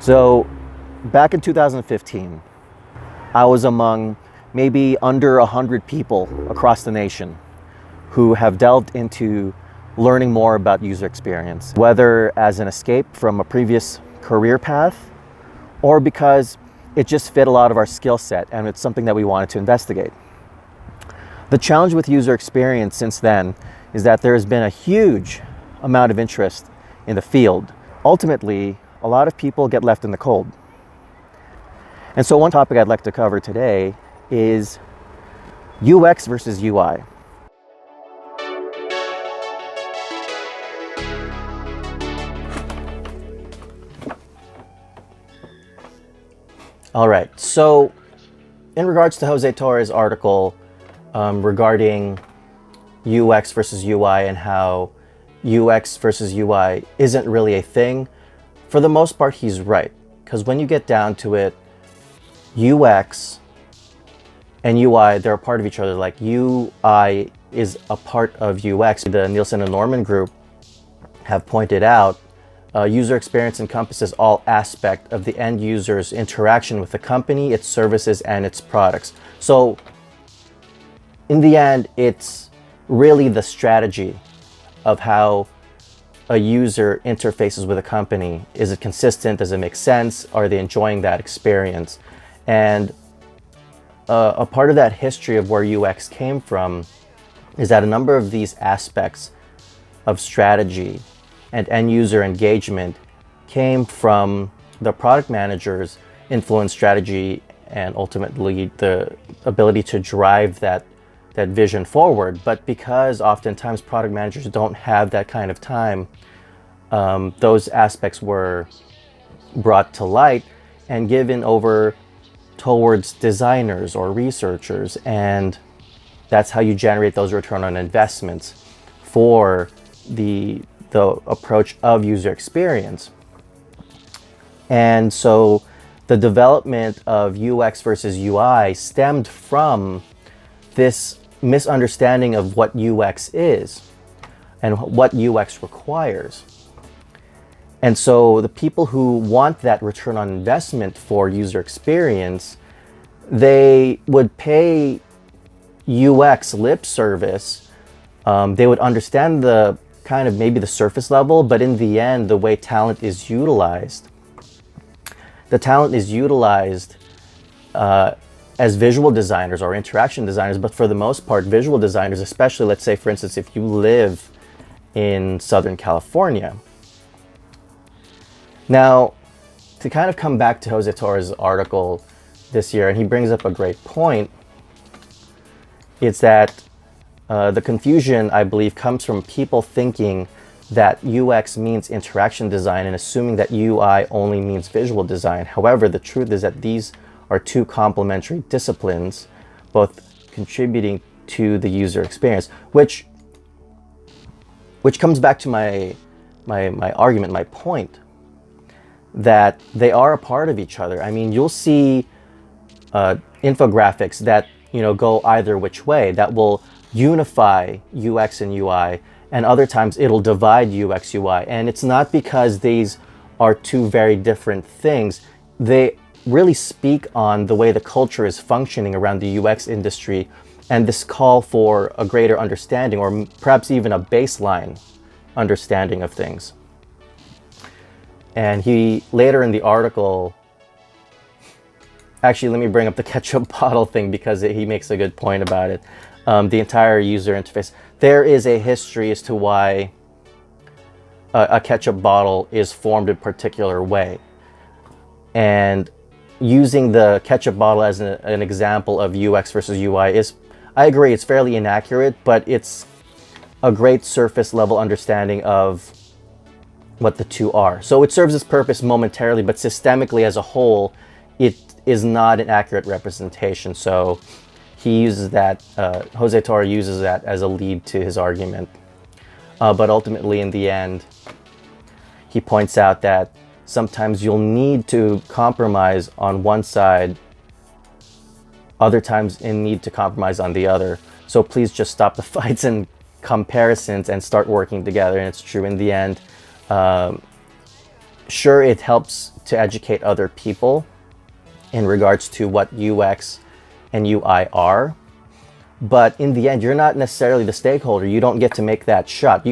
So back in 2015, I was among maybe under 100 people across the nation who have delved into learning more about user experience, whether as an escape from a previous career path or because it just fit a lot of our skill set and it's something that we wanted to investigate. The challenge with user experience since then is that there has been a huge amount of interest in the field. Ultimately, a lot of people get left in the cold. And so one topic I'd like to cover today is UX versus UI. All right, so in regards to Jose Torres' article regarding UX versus UI and how UX versus UI isn't really a thing, for the most part, he's right. Because when you get down to it, UX and UI, they're a part of each other. Like UI is a part of UX. The Nielsen and Norman group have pointed out user experience encompasses all aspects of the end user's interaction with the company, its services, and its products. So in the end, it's really the strategy of how a user interfaces with a company. Is it consistent? Does it make sense? Are they enjoying that experience? And a part of that history of where UX came from is that a number of these aspects of strategy and end user engagement came from the product manager's influence, strategy, and ultimately the ability to drive that vision forward. But because oftentimes product managers don't have that kind of time, those aspects were brought to light and given over towards designers or researchers, and that's how you generate those return on investments for the approach of user experience. And so the development of UX versus UI stemmed from this misunderstanding of what UX is and what UX requires. And so the people who want that return on investment for user experience, they would pay UX lip service. They would understand the kind of maybe the surface level, but in the end, the way talent is utilized, the talent is utilized as visual designers or interaction designers, but for the most part, visual designers, especially, let's say, for instance, if you live in Southern California. Now, to kind of come back to Jose Torres' article this year, and he brings up a great point, it's that the confusion, I believe, comes from people thinking that UX means interaction design and assuming that UI only means visual design. However, the truth is that these are two complementary disciplines, both contributing to the user experience, which comes back to my argument, my point, that they are a part of each other. I mean, you'll see infographics that go either which way, that will unify UX and UI, and other times it'll divide UX UI. And it's not because these are two very different things. They really speak on the way the culture is functioning around the UX industry and this call for a greater understanding, or perhaps even a baseline understanding of things. And he later in the article, actually, let me bring up the ketchup bottle thing because he makes a good point about it. The entire user interface. There is a history as to why a ketchup bottle is formed a particular way. And using the ketchup bottle as an example of UX versus UI is, I agree, it's fairly inaccurate, but it's a great surface level understanding of what the two are. So it serves its purpose momentarily, but systemically as a whole, it is not an accurate representation. So he uses that, Jose Torres uses that as a lead to his argument. But ultimately, in the end, he points out that sometimes you'll need to compromise on one side, other times you need to compromise on the other. So please just stop the fights and comparisons and start working together. And it's true in the end. Sure, it helps to educate other people in regards to what UX and UI are. But in the end, you're not necessarily the stakeholder. You don't get to make that shot.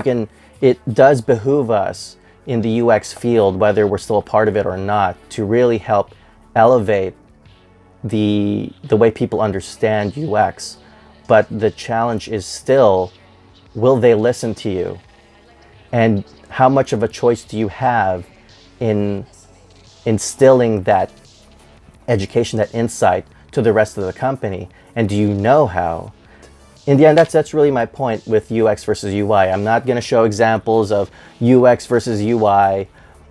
It does behoove us in the UX field, whether we're still a part of it or not, to really help elevate the way people understand UX. But the challenge is still, will they listen to you? And how much of a choice do you have in instilling that education, that insight to the rest of the company? And do you know how? In the end, that's really my point with UX versus UI. I'm not going to show examples of UX versus UI.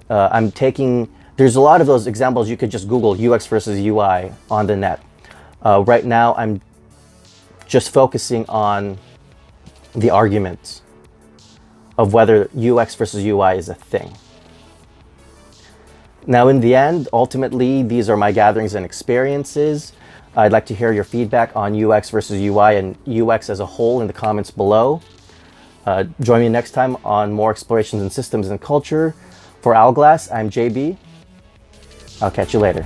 There's a lot of those examples. You could just Google UX versus UI on the net. Right now, I'm just focusing on the arguments of whether UX versus UI is a thing. Now, in the end, ultimately, these are my gatherings and experiences. I'd like to hear your feedback on UX versus UI and UX as a whole in the comments below. Join me next time on more explorations in systems and culture. For Owlglass, I'm JB. I'll catch you later.